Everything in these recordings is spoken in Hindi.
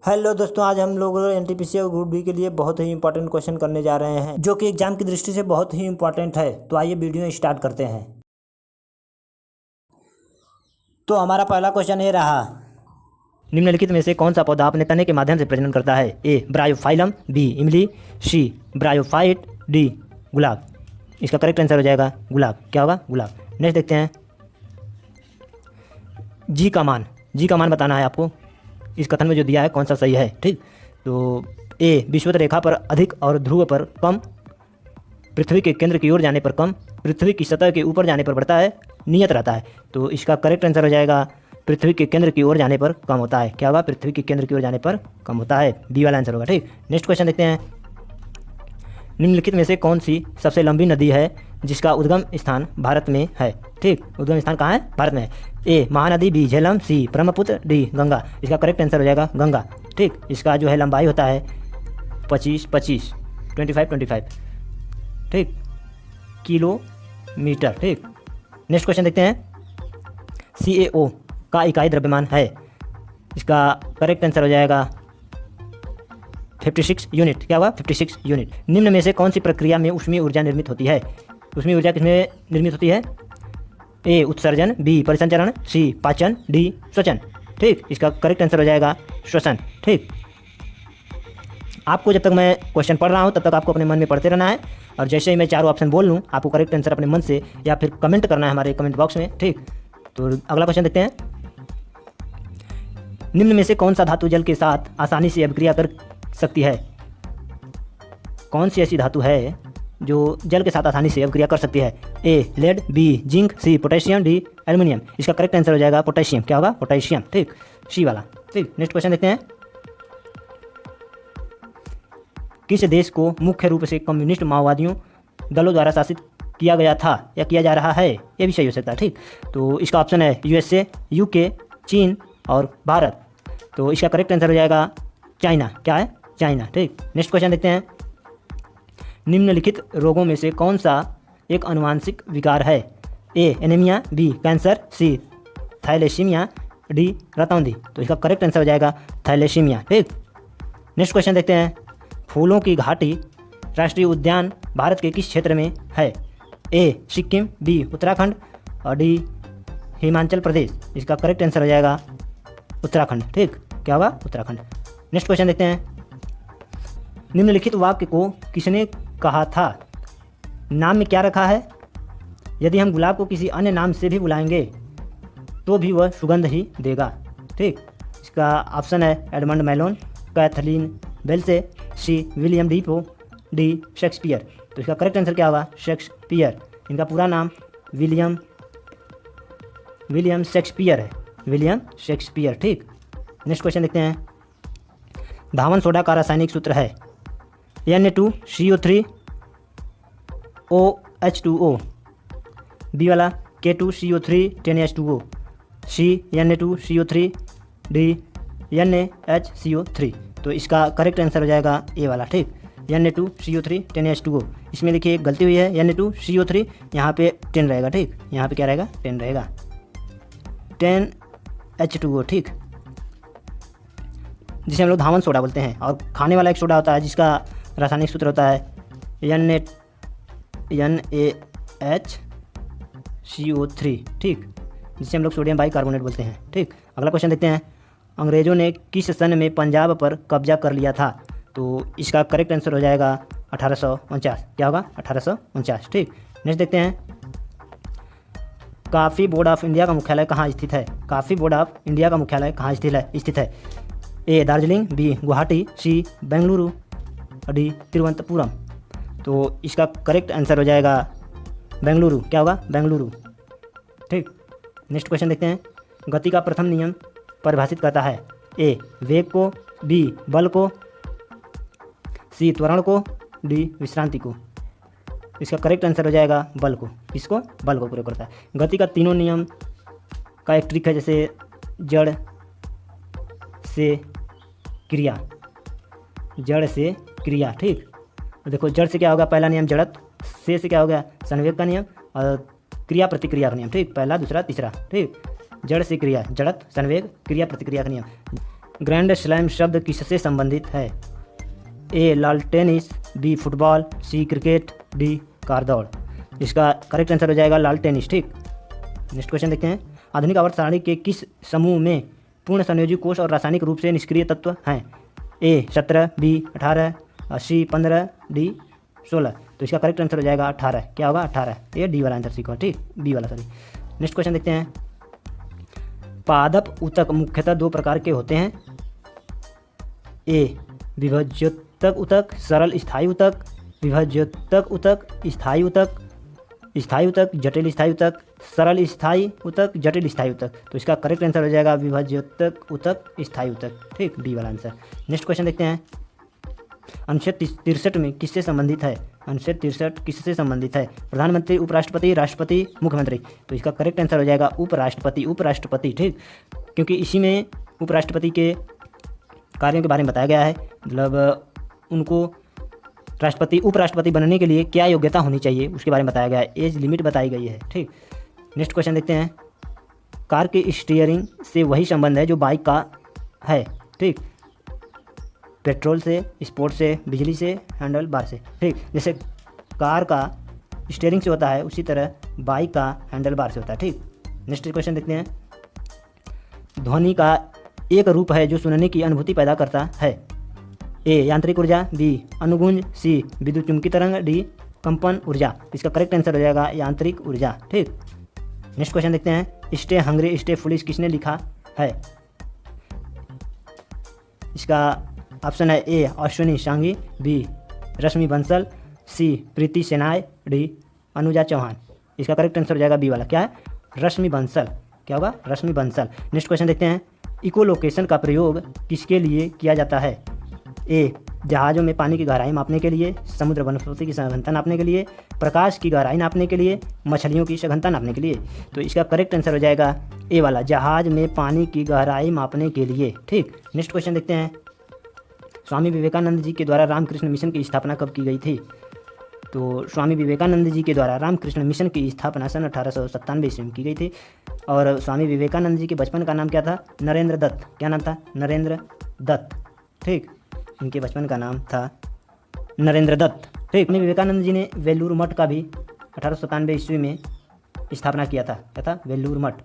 हेलो दोस्तों, आज हम लोग एनटीपीसी और ग्रुप डी के लिए बहुत ही इंपॉर्टेंट क्वेश्चन करने जा रहे हैं जो कि एग्जाम की दृष्टि से बहुत ही इंपॉर्टेंट है। तो आइए वीडियो स्टार्ट करते हैं। तो हमारा पहला क्वेश्चन ये रहा, निम्नलिखित में से कौन सा पौधा अपने तने के माध्यम से प्रजनन करता है? ए ब्रायोफाइलम, बी इमली, सी ब्रायोफाइट, डी गुलाब। इसका करेक्ट आंसर हो जाएगा गुलाब। क्या होगा? गुलाब। नेक्स्ट देखते हैं, जी का मान बताना है आपको। इस कथन में जो दिया है कौन सा सही है? ठीक, तो ए विषुवत रेखा पर अधिक और ध्रुव पर कम, पृथ्वी के केंद्र की ओर जाने पर कम, पृथ्वी की सतह के ऊपर जाने पर बढ़ता है, नियत रहता है। तो इसका करेक्ट आंसर हो जाएगा पृथ्वी के केंद्र की ओर जाने पर कम होता है। क्या होगा? पृथ्वी के केंद्र की ओर जाने पर कम होता है। बी वाला आंसर होगा। ठीक, नेक्स्ट क्वेश्चन देखते हैं, निम्नलिखित में से कौन सी सबसे लंबी नदी है जिसका उद्गम स्थान भारत में है? ठीक, उद्गम स्थान कहाँ है? भारत में है। ए महानदी, बी झेलम, सी ब्रह्मपुत्र, डी गंगा। इसका करेक्ट आंसर हो जाएगा गंगा। ठीक, इसका जो है लंबाई होता है 25 ठीक किलोमीटर। ठीक, नेक्स्ट क्वेश्चन देखते हैं, CaO का इकाई द्रव्यमान है। इसका करेक्ट आंसर हो जाएगा 56 यूनिट। क्या होगा? 56 यूनिट। निम्न में से कौन सी प्रक्रिया में ऊष्मीय ऊर्जा निर्मित होती है? ऊष्मीय ऊर्जा किसमें निर्मित होती है? ए उत्सर्जन, बी परिसंचरण, सी पाचन, डी श्वसन। ठीक, इसका करेक्ट आंसर हो जाएगा श्वसन। ठीक, आपको जब तक मैं क्वेश्चन पढ़ रहा हूँ तब तक आपको अपने मन में पढ़ते रहना है, और जैसे ही मैं चारों ऑप्शन बोल लूँ आपको करेक्ट आंसर अपने मन से या फिर कमेंट करना है हमारे कमेंट बॉक्स में। ठीक, तो अगला क्वेश्चन देखते हैं, निम्न में से कौन सा धातु जल के साथ आसानी से अभिक्रिया कर सकती है? कौन सी ऐसी धातु है जो जल के साथ आसानी से अभिक्रिया कर सकती है? A lead, B zinc, C potassium, D aluminium. इसका करेक्ट आंसर हो जाएगा पोटेशियम। क्या होगा? पोटेशियम। ठीक, सी वाला। ठीक, नेक्स्ट क्वेश्चन देखते हैं, किस देश को मुख्य रूप से कम्युनिस्ट माओवादियों दलों द्वारा शासित किया गया था या किया जा रहा है? ये भी सही हो सकता है। ठीक, तो इसका ऑप्शन है USA, UK, चीन और भारत। तो इसका करेक्ट आंसर हो जाएगा चाइना। क्या है? चाइना। ठीक, नेक्स्ट क्वेश्चन देखते हैं, निम्नलिखित रोगों में से कौन सा एक आनुवांशिक विकार है? ए एनीमिया, बी कैंसर, सी थैलेसीमिया, डी रतौंधी। तो इसका करेक्ट आंसर हो जाएगा थैलेसीमिया। ठीक, नेक्स्ट क्वेश्चन देखते हैं, फूलों की घाटी राष्ट्रीय उद्यान भारत के किस क्षेत्र में है? ए सिक्किम, बी उत्तराखंड और डी हिमाचल प्रदेश। इसका करेक्ट आंसर हो जाएगा उत्तराखंड। ठीक, क्या होगा? उत्तराखंड। नेक्स्ट क्वेश्चन देखते हैं, निम्नलिखित वाक्य को किसने कहा था? नाम में क्या रखा है? यदि हम गुलाब को किसी अन्य नाम से भी बुलाएंगे तो भी वह सुगंध ही देगा। ठीक, इसका ऑप्शन है Edmund Malone, Kathleen Belsey, C William Defoe, D Shakespeare. तो इसका करेक्ट आंसर क्या होगा? शेक्सपियर। इनका पूरा नाम विलियम शेक्सपियर है। William Shakespeare. ठीक, नेक्स्ट क्वेश्चन देखते हैं, धावन सोडा का रासायनिक सूत्र है Na2CO3 OH2O, बी वाला K2CO3 10H2O, सी Na2CO3, डी NaHCO3। तो इसका करेक्ट आंसर हो जाएगा ए वाला। ठीक, Na2CO3 10H2O। इसमें देखिए एक गलती हुई है, Na2CO3 यहाँ पे 10 रहेगा। ठीक, यहाँ पे क्या रहेगा? 10 रहेगा, 10H2O। ठीक, जिसे हम लोग धावन सोडा बोलते हैं, और खाने वाला एक सोडा होता है जिसका रासायनिक सूत्र होता है NaHCO3। ठीक, जिसे हम लोग सोडियम बाइकार्बोनेट बोलते हैं। ठीक, अगला क्वेश्चन देखते हैं, अंग्रेज़ों ने किस सन में पंजाब पर कब्जा कर लिया था? तो इसका करेक्ट आंसर हो जाएगा 1849। क्या होगा? 1849। ठीक, नेक्स्ट देखते हैं, कॉफ़ी बोर्ड ऑफ इंडिया का मुख्यालय कहाँ स्थित है? कॉफ़ी बोर्ड ऑफ इंडिया का मुख्यालय कहाँ स्थित है? ए दार्जिलिंग, बी गुवाहाटी, सी बेंगलुरु, डी तिरुवनंतपुरम। तो इसका करेक्ट आंसर हो जाएगा बेंगलुरु। क्या होगा? बेंगलुरु। ठीक, नेक्स्ट क्वेश्चन देखते हैं, गति का प्रथम नियम परिभाषित करता है? ए वेग को, बी बल को, सी त्वरण को, डी विश्रांति को। इसका करेक्ट आंसर हो जाएगा बल को। इसको बल को प्रयोग करता है। गति का तीनों नियम का एक ट्रिक है, जैसे जड़ से क्रिया, जड़ से क्रिया। ठीक, तो देखो जड़ से क्या होगा? पहला नियम जड़त्व, से क्या हो गया? संवेग का नियम, और क्रिया प्रतिक्रिया का नियम। ठीक, पहला दूसरा तीसरा। ठीक, जड़ से क्रिया, जड़त्व संवेग क्रिया प्रतिक्रिया का नियम। ग्रैंड स्लैम शब्द किससे संबंधित है? ए लाल टेनिस, बी फुटबॉल, सी क्रिकेट, डी कार दौड़। इसका करेक्ट आंसर हो जाएगा लाल टेनिस। ठीक, नेक्स्ट क्वेश्चन देखते हैं। आधुनिक आवर्त सारणी के किस समूह में पूर्ण संयोजी कोष और रासायनिक रूप से निष्क्रिय तत्व हैं? ए 17, बी 18, सी 15, डी 16। तो इसका करेक्ट आंसर हो जाएगा 18। क्या होगा? 18। ये डी वाला आंसर सीखो। ठीक, बी वाला सॉरी। नेक्स्ट क्वेश्चन देखते हैं। पादप ऊतक मुख्यतः दो प्रकार के होते हैं। ए विभज्योतक ऊतक, सरल स्थायी ऊतक, विभज्योतक ऊतक, स्थायी ऊतक, स्थायी ऊतक, जटिल स्थायी ऊतक, सरल स्थायी ऊतक, जटिल स्थायी ऊतक। तो इसका करेक्ट आंसर हो जाएगा विभज्योतक ऊतक, स्थायी ऊतक। ठीक, डी वाला आंसर। नेक्स्ट क्वेश्चन देखते हैं। अनुच्छेद 63 में किससे संबंधित है? अनुच्छेद 63 किससे संबंधित है? प्रधानमंत्री, उपराष्ट्रपति, राष्ट्रपति, मुख्यमंत्री। तो इसका करेक्ट आंसर हो जाएगा उपराष्ट्रपति। उपराष्ट्रपति, ठीक, क्योंकि इसी में उपराष्ट्रपति के कार्यों के बारे में बताया गया है। मतलब उनको राष्ट्रपति, उपराष्ट्रपति बनने के लिए क्या योग्यता होनी चाहिए उसके बारे में बताया गया है। एज लिमिट बताई गई है। ठीक, नेक्स्ट क्वेश्चन देखते हैं। कार के स्टीयरिंग से वही संबंध है जो बाइक का है। ठीक, पेट्रोल से, स्पोर्ट से, बिजली से, हैंडल बार से। ठीक, जैसे कार का स्टीयरिंग से होता है उसी तरह बाइक का हैंडल बार से होता है। ठीक, नेक्स्ट क्वेश्चन देखते हैं। ध्वनि का एक रूप है जो सुनने की अनुभूति पैदा करता है। ए यांत्रिक ऊर्जा, बी अनुगुंज, सी विद्युत चुंबकीय तरंग, डी कंपन ऊर्जा। इसका करेक्ट आंसर हो जाएगा यांत्रिक ऊर्जा। ठीक, नेक्स्ट क्वेश्चन देखते हैं। स्टे हंग्री स्टे फुलिश किसने लिखा है? इसका ऑप्शन है ए अश्विनी शांगी, बी रश्मि बंसल, सी प्रीति सेनाय, डी अनुजा चौहान। इसका करेक्ट आंसर हो जाएगा बी वाला। क्या है? रश्मि बंसल। क्या होगा? रश्मि बंसल। नेक्स्ट क्वेश्चन देखते हैं। इकोलोकेशन का प्रयोग किसके लिए किया जाता है? ए जहाज़ों में पानी की गहराई मापने के लिए, समुद्र वनस्पति की सघनता नापने के लिए, प्रकाश की गहराई नापने के लिए, मछलियों की सघनता नापने के लिए। तो इसका करेक्ट आंसर हो जाएगा ए वाला, जहाज में पानी की गहराई मापने के लिए। ठीक, नेक्स्ट क्वेश्चन देखते हैं। स्वामी विवेकानंद जी के द्वारा रामकृष्ण मिशन की स्थापना कब की गई थी? तो स्वामी विवेकानंद जी के द्वारा रामकृष्ण मिशन की स्थापना सन 1897 ईस्वी में की गई थी। और स्वामी विवेकानंद जी के बचपन का नाम क्या था? नरेंद्र दत्त। क्या नाम था? नरेंद्र दत्त। ठीक, इनके बचपन का नाम था नरेंद्र दत्त। ठीक, स्वामी विवेकानंद जी ने वेलूर मठ का भी 1897 ईस्वी में स्थापना किया था। क्या था? वेलूर मठ।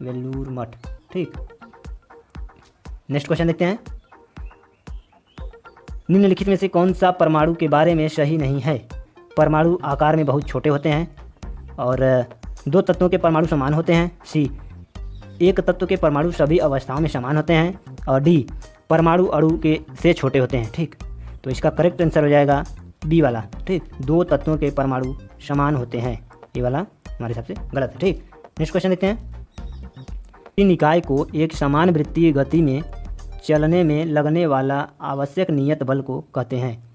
वेलूर मठ। ठीक, नेक्स्ट क्वेश्चन देखते हैं। निम्नलिखित में से कौन सा परमाणु के बारे में सही नहीं है? परमाणु आकार में बहुत छोटे होते हैं, और दो तत्वों के परमाणु समान होते हैं, सी एक तत्व के परमाणु सभी अवस्थाओं में समान होते हैं, और डी परमाणु अणु के से छोटे होते हैं। ठीक, तो इसका करेक्ट आंसर हो जाएगा बी वाला। ठीक, दो तत्वों के परमाणु समान होते हैं। ये वाला हमारे हिसाब से गलत है। ठीक, नेक्स्ट क्वेश्चन देखते हैं। निकाय को एक समान वृत्तीय गति में चलने में लगने वाला आवश्यक नियत बल को कहते हैं?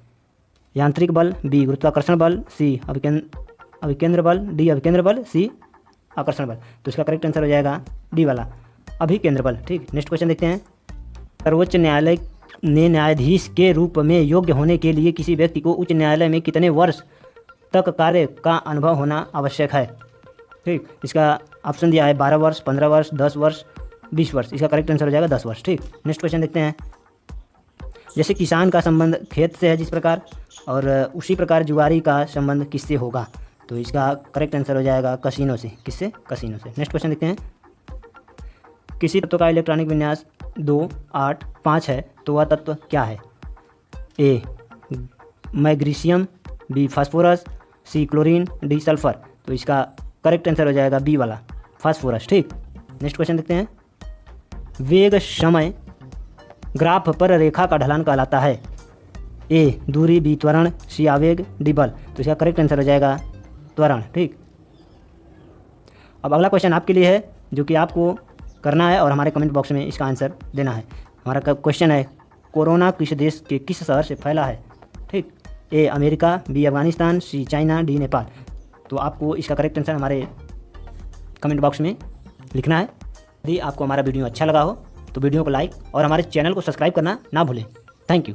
यांत्रिक बल, बी गुरुत्वाकर्षण बल, सी अभिकेंद्र बल, डी अभिकेंद्र बल, सी आकर्षण बल। तो इसका करेक्ट आंसर हो जाएगा डी वाला, अभिकेंद्र बल। ठीक, नेक्स्ट क्वेश्चन देखते हैं। सर्वोच्च न्यायालय ने न्यायाधीश के रूप में योग्य होने के लिए किसी व्यक्ति को उच्च न्यायालय में कितने वर्ष तक कार्य का अनुभव होना आवश्यक है? ठीक, इसका ऑप्शन दिया है 12 वर्ष, 15 वर्ष, 10 वर्ष, 20 वर्ष। इसका करेक्ट आंसर हो जाएगा 10 वर्ष। ठीक, नेक्स्ट क्वेश्चन देखते हैं। जैसे किसान का संबंध खेत से है जिस प्रकार, और उसी प्रकार जुआरी का संबंध किससे होगा? तो इसका करेक्ट आंसर हो जाएगा कसीनो से। किससे? कसीनो से। नेक्स्ट क्वेश्चन देखते हैं। किसी तत्व का इलेक्ट्रॉनिक विन्यास 2, 8, 5 है तो वह तत्व क्या है? ए मैग्नीशियम, बी फास्फोरस, सी क्लोरीन, डी सल्फर। तो इसका करेक्ट आंसर हो जाएगा बी वाला, फास्फोरस। ठीक, नेक्स्ट क्वेश्चन देखते हैं। वेग समय ग्राफ पर रेखा का ढलान कहलाता है? ए दूरी, बी त्वरण, सी आवेग, डी बल। तो इसका करेक्ट आंसर हो जाएगा त्वरण। ठीक, अब अगला क्वेश्चन आपके लिए है जो कि आपको करना है और हमारे कमेंट बॉक्स में इसका आंसर देना है। हमारा क्वेश्चन है, कोरोना किस देश के किस शहर से फैला है? ठीक, A America, B Afghanistan, C China, D Nepal. तो आपको इसका करेक्ट आंसर हमारे कमेंट बॉक्स में लिखना है। यदि आपको हमारा वीडियो अच्छा लगा हो तो वीडियो को लाइक और हमारे चैनल को सब्सक्राइब करना ना भूलें। Thank you.